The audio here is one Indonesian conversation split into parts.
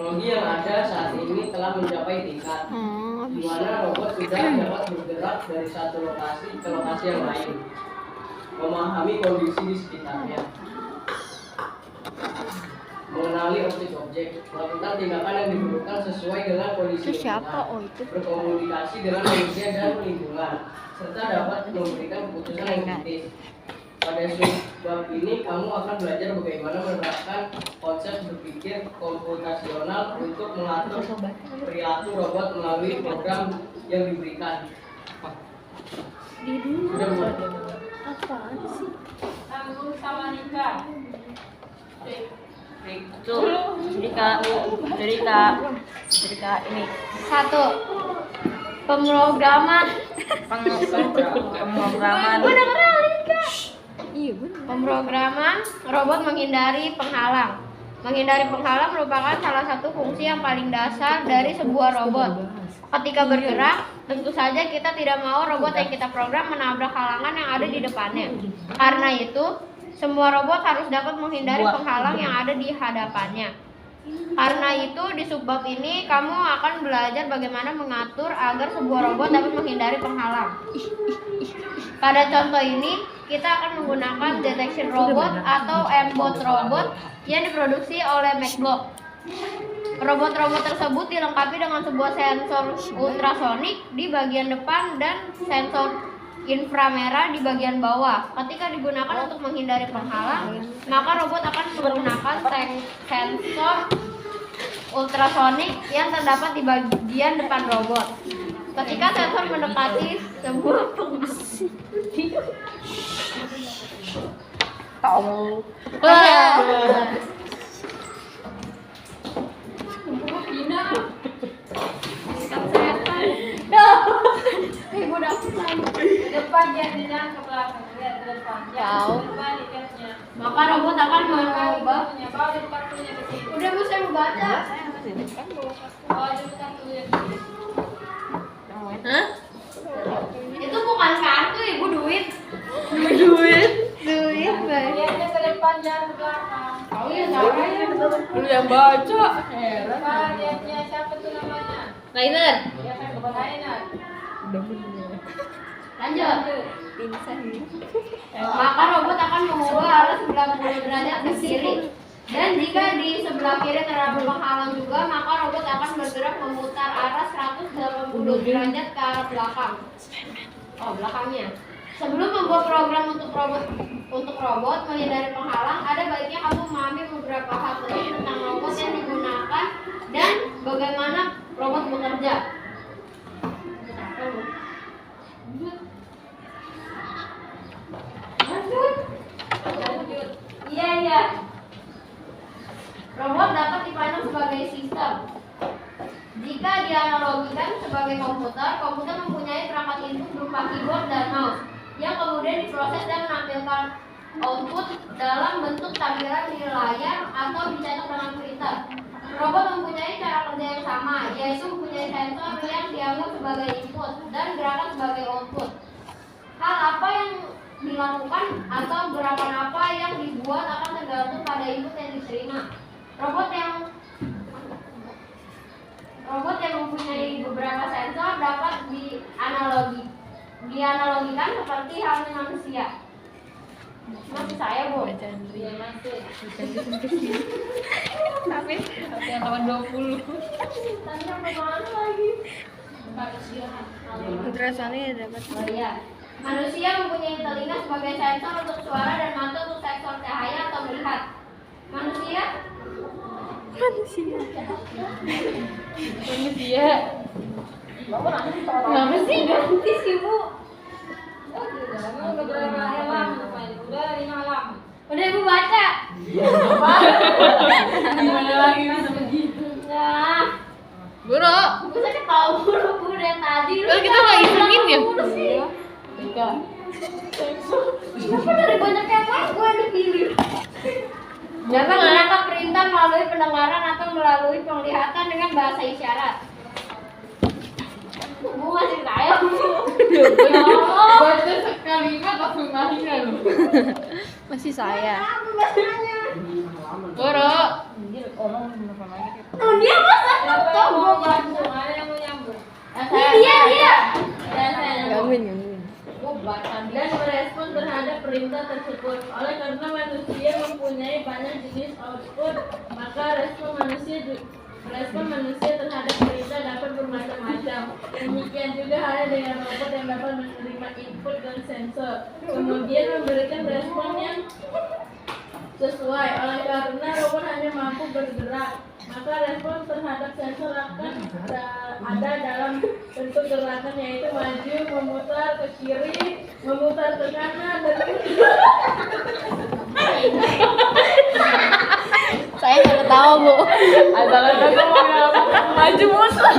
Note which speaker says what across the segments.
Speaker 1: Teknologi yang ada saat ini telah mencapai tingkat di mana robot sudah dapat bergerak dari satu lokasi ke lokasi yang lain, memahami kondisi di sekitarnya, mengenali objek-objek, melakukan tindakan yang dibutuhkan sesuai dengan kondisi lingkungan, berkomunikasi dengan manusia dan lingkungan, serta dapat memberikan keputusan yang kritis. Pada bab ini kamu akan belajar bagaimana menerapkan konsep berpikir komputasional untuk mengatur perilaku robot melalui program yang diberikan. Sudah mulai.
Speaker 2: Apaan sih?
Speaker 3: Tanggung sama nikah.
Speaker 2: Itu jadi kak ini 1. Pemrograman. Pemrograman robot menghindari penghalang. Menghindari penghalang merupakan salah satu fungsi yang paling dasar dari sebuah robot. Ketika bergerak, tentu saja kita tidak mau robot yang kita program menabrak halangan yang ada di depannya. Karena itu, semua robot harus dapat menghindari penghalang yang ada di hadapannya. Karena itu, di subbab ini kamu akan belajar bagaimana mengatur agar sebuah robot dapat menghindari penghalang. Pada contoh ini, kita akan menggunakan detection robot atau M-bot robot yang diproduksi oleh MacBlock. Robot-robot tersebut dilengkapi dengan sebuah sensor ultrasonik di bagian depan dan sensor inframerah di bagian bawah. Ketika digunakan untuk menghindari penghalang, maka robot akan menggunakan sensor ultrasonik yang terdapat di bagian depan robot. Ketika sensor mendekati sebuah
Speaker 3: Depan jadinya ke belakang, lihat ke depan. Depan lihatnya.
Speaker 2: maka robot akan mengubah.
Speaker 3: Bawa dulu kartunya ke sini.
Speaker 2: Udah Bu, saya mau baca.
Speaker 3: Bawa dulu kartunya ke sini.
Speaker 2: Hah? Itu bukan kartu, Ibu, duit. Duit, Mbak.
Speaker 3: Lihatnya ke depan, jangan ke belakang.
Speaker 2: Oh iya, caranya.
Speaker 4: Lu yang baca.
Speaker 3: Depan lihatnya siapa tuh namanya?
Speaker 2: Rainer,
Speaker 3: Ya kan ke Rainer.
Speaker 2: lanjut. Maka robot akan mengubah arah 90 derajat ke kiri. Dan jika di sebelah kiri terdapat penghalang juga, maka robot akan bergerak memutar arah 180 derajat ke arah belakang. Oh, belakangnya. Sebelum membuat program untuk robot menghindari penghalang, ada baiknya kamu memahami beberapa hal penting tentang robot yang digunakan dan bagaimana robot bekerja.
Speaker 3: Lanjut.
Speaker 2: Iya. Robot dapat dipandang sebagai sistem. Jika dianalogikan sebagai komputer, komputer mempunyai perangkat input berupa keyboard dan mouse yang kemudian diproses dan menampilkan output dalam bentuk tampilan di layar atau dicetak dengan printer. Robot mempunyai cara kerja yang sama, yaitu mempunyai sensor yang dianggap sebagai input dan gerakan sebagai output. Hal apa yang dilakukan atau gerakan apa yang dibuat akan tergantung pada input yang diterima. Robot yang mempunyai beberapa sensor dapat dianalogikan seperti halnya manusia. Masih saya, Bu.
Speaker 3: Iya, masuk.
Speaker 4: Tapi yang tahun 20.
Speaker 2: Tadi sampai mana lagi?
Speaker 4: Ultrasonik dapat.
Speaker 2: Oh iya. Manusia mempunyai telinga sebagai sensor untuk suara dan mata untuk sensor cahaya atau melihat. Manusia. Kenapa sih ganti sih, Bu?
Speaker 3: Udah berapa halaman? Udah 5 halaman.
Speaker 2: Udah Ibu baca.
Speaker 4: Gimana lagi bisa begitu?
Speaker 2: Nah,
Speaker 4: Bro,
Speaker 2: Bu saya tahu Bu dari tadi.
Speaker 4: kan kita nggak isengin ya?
Speaker 2: Iya. Kenapa dari banyak yang lain gue yang dipilih? Dapat menangkap perintah melalui pendengaran atau melalui penglihatan dengan bahasa isyarat. Bu masih saya, Bu. Ya Allah.
Speaker 4: baca sekalimat langsung nanya lu.
Speaker 2: Masih saya. Aku nggak nanya.
Speaker 4: Bro,
Speaker 2: Oh, dia
Speaker 3: mau nyambung, ada yang mau nyambung.
Speaker 2: Dia.
Speaker 5: Gamin.
Speaker 2: Dan merespon terhadap perintah tersebut. Oleh karena manusia mempunyai banyak jenis output, maka respon manusia terhadap perintah dapat bermacam-macam. Demikian juga halnya dengan robot yang dapat menerima input dan sensor, kemudian memberikan respon yang sesuai. Oleh karena robot hanya mampu bergerak, maka respon terhadap sensor akan ada dalam bentuk gerakan, yaitu maju, memutar ke kiri, memutar ke kanan, dan
Speaker 5: Saya nggak tahu, Bu.
Speaker 4: Asal-asal ngomong apa? Maju musuh.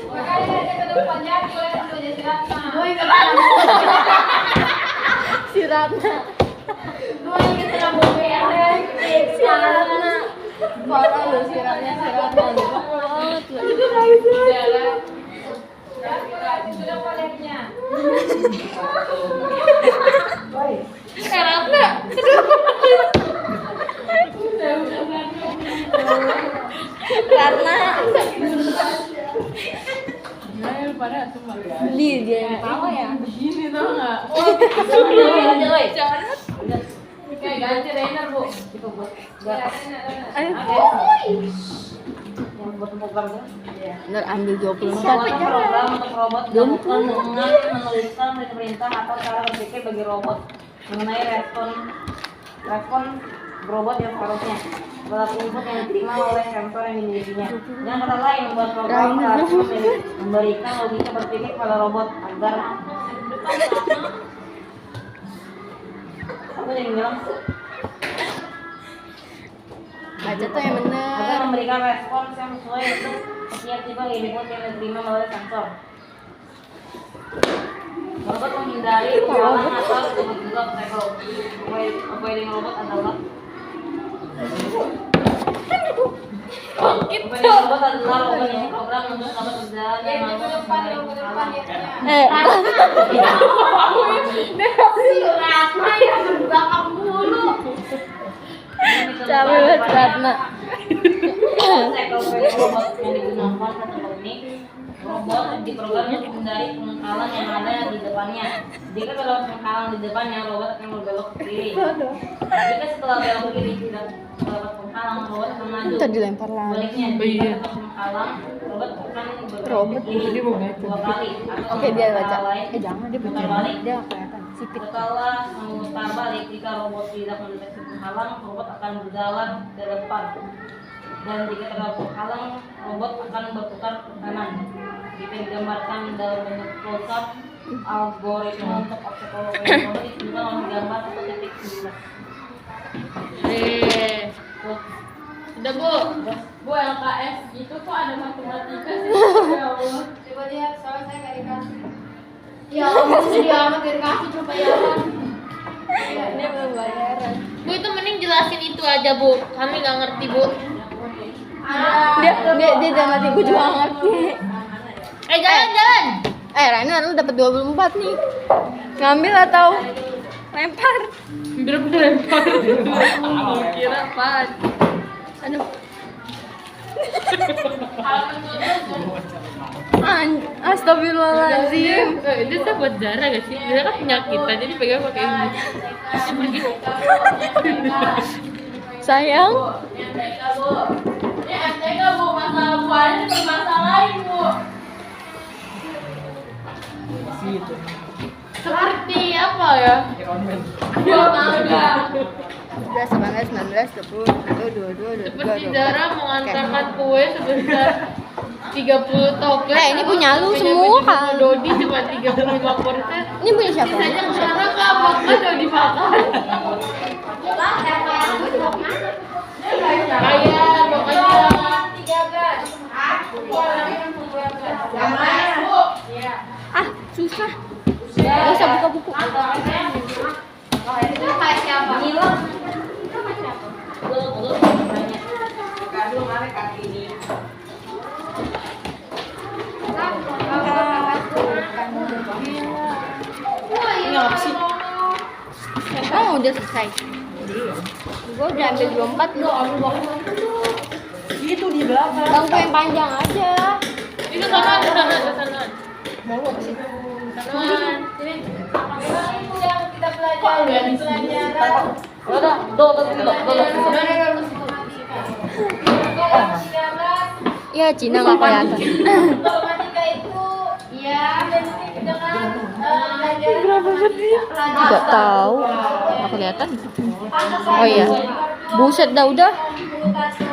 Speaker 3: Makanya ada ke depannya boleh punya siratna.
Speaker 5: Si Ratna. Parah lu si Ratna lu. Banget lu.
Speaker 3: Sudah paletnya.
Speaker 4: Ratna.
Speaker 5: Ratna.
Speaker 4: Nah, pada semua.
Speaker 5: Dia yang tahu ya.
Speaker 4: Begini tau nggak?
Speaker 2: kayak ganti trainer bu.
Speaker 5: Ayo. Bener ambil 24.
Speaker 6: Program untuk robot dilakukan dengan menuliskan perintah atau cara berpikir bagi robot mengenai respon robot yang seharusnya terhadap input yang diterima oleh sensor yang dimilikinya. Dengan kata lain, membuat program harus memberikan logika berpikir pada robot agar apa yang bilang
Speaker 5: Baca tuh yang
Speaker 6: agar
Speaker 5: bener.
Speaker 6: memberikan respons yang sesuai itu setiap tipe input yang diterima melalui sensor. Robot menghindari penghalang atau disebut juga obstacle. Avoiding robot adalah Avoiding robot adalah robot yang program untuk dapat berjalan dan mampu menghindari penghalang.
Speaker 2: Ratna yang berbelakang mulu.
Speaker 5: Capek banget Ratna.
Speaker 6: Obstacle robot yang digunakan satu ini robot diprogram untuk menghindari penghalang yang ada di depannya. Jika terdapat penghalang di depannya, robot akan berbelok ke kiri. Jika setelah belok ke kiri tidak terdapat penghalang, robot akan maju.
Speaker 5: Ntar dilempar lagi.
Speaker 6: Sebaliknya, jika terdapat penghalang, robot akan berbelok ke kiri dua kali. Atau
Speaker 5: Oke dia
Speaker 6: dengan
Speaker 5: baca.
Speaker 6: cara lain,
Speaker 5: Jangan dia
Speaker 6: putar
Speaker 5: baca.
Speaker 6: balik.
Speaker 5: Dia nggak kelihatan. Sipit.
Speaker 6: Setelah memutar balik, jika robot tidak mendeteksi penghalang, robot akan berjalan ke depan. Dan jika terdapat penghalang, robot akan berputar ke kanan. Jika digambarkan dalam bentuk close-up, algoritma untuk obstacle avoidance juga menggambar satu titik 19.
Speaker 4: Udah bu.
Speaker 2: Bu LKS itu kok ada matematika sih? Ya Allah.
Speaker 3: Coba lihat, soalnya saya nggak dikasih.
Speaker 2: Ya Allah, dia amat dikasih coba ya.
Speaker 5: Dia belum bayaran.
Speaker 4: Bu itu mending jelasin itu aja bu. Kami nggak ngerti bu.
Speaker 5: Dia dalam hati gue juga nggak ngerti.
Speaker 4: Jalan.
Speaker 5: Rani lu dapat 24 nih. Ngambil atau lempar?
Speaker 4: Lempar. Kira apaan?
Speaker 5: Aduh. Astagfirullahaladzim.
Speaker 4: Itu saya buat darah gak sih? Dia kan penyakitan jadi pegang pakai ini.
Speaker 5: Sayang.
Speaker 2: MTK bu. Ini MTK bu, masalah bu aja bermasalahin bu.
Speaker 4: Seperti apa ya?
Speaker 2: Gua mau dia.
Speaker 5: 19, 19, 20, 22, 23,
Speaker 4: Seperti Zara mengantarkan kue sebesar 30 toples.
Speaker 5: Ini punya lu
Speaker 4: Punya
Speaker 5: semua
Speaker 4: baju
Speaker 5: kan?
Speaker 4: Dodi cuma 35%.
Speaker 5: Ini punya siapa?
Speaker 4: Sisanya kemana kabur kan udah dimakan. Kayak pokoknya
Speaker 2: 13. Yang mana bu?
Speaker 5: Ah, susah. Gak usah buka buku.
Speaker 2: Itu kayak siapa?
Speaker 6: Belum ada kaki ini.
Speaker 5: Ini apa sih? Oh, udah selesai. Gue udah ambil 24 lu.
Speaker 6: Itu di belakang.
Speaker 5: Bangku yang panjang aja.
Speaker 4: Itu sana.
Speaker 5: Mau lu apa sih?
Speaker 4: Sanuan. Sini.
Speaker 3: Itu yang kita pelajari.
Speaker 6: Udah, do.
Speaker 5: Ya Cina nggak kelihatan.
Speaker 3: Matematika itu identik dengan
Speaker 5: Nggak tahu. Nggak kelihatan. Oh iya. Buset dah udah.
Speaker 3: komunikasi